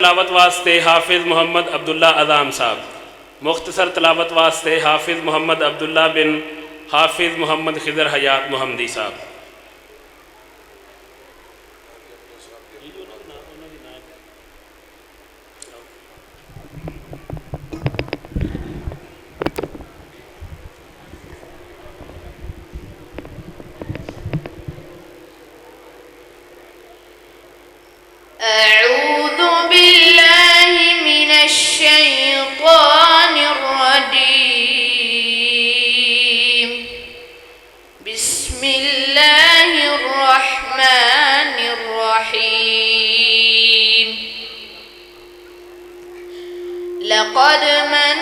तलावत वास्ते हाफिज़ मोहम्मद अब्दुल्ला अज़ाम साहब। मुख्तसर तलावत वास्ते हाफिज़ मोहम्मद अब्दुल्ला बिन हाफिज़ मोहम्मद खिज़र हयात मोहम्मदी साहब। أعوذ بالله من الشيطان الرجيم بسم الله الرحمن الرحيم لقد من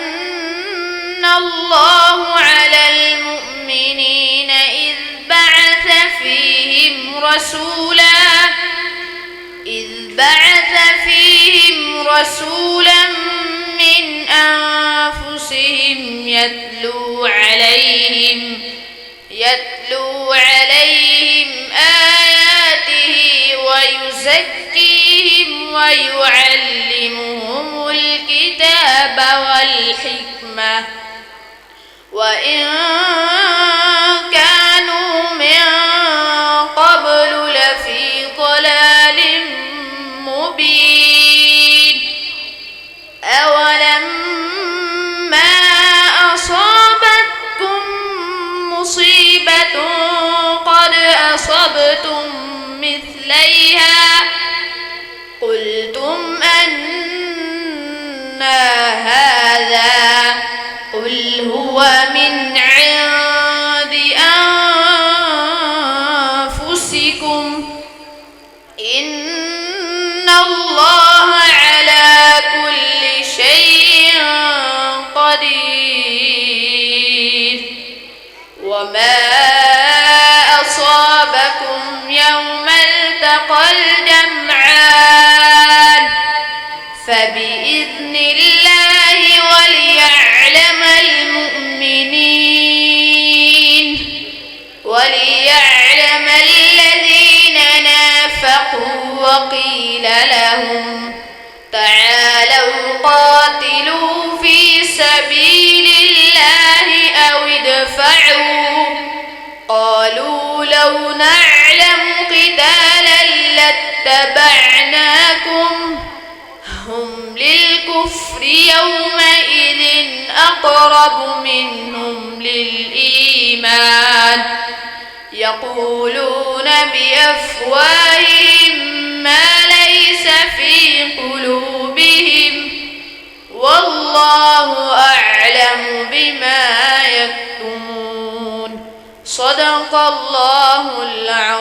الله على المؤمنين إذ بعث فيهم رسولا من أنفسهم يتلو عليهم آياته ويزكيهم ويعلمهم الكتاب والحكمة وإن كانوا من قبل لفي ضلال مبين أولما أصابتكم مصيبة قد أصبتم مثليها قلتم أنى هذا قل هو من عند أنفسكم إن الله على كل شيء قدير وما أصابكم يوم التقى الجمعان فبإذن الله وليعلم الذين نافقوا وقيل لهم تعالوا قاتلوا في سبيل الله أو ادفعوا قالوا لو نعلم قتالا لاتبعناكم هم للكفر يومئذ أقرب منهم للإيمان يقولون بأفواههم ما ليس في قلوبهم والله أعلم بما يكتمون صدق الله العظيم.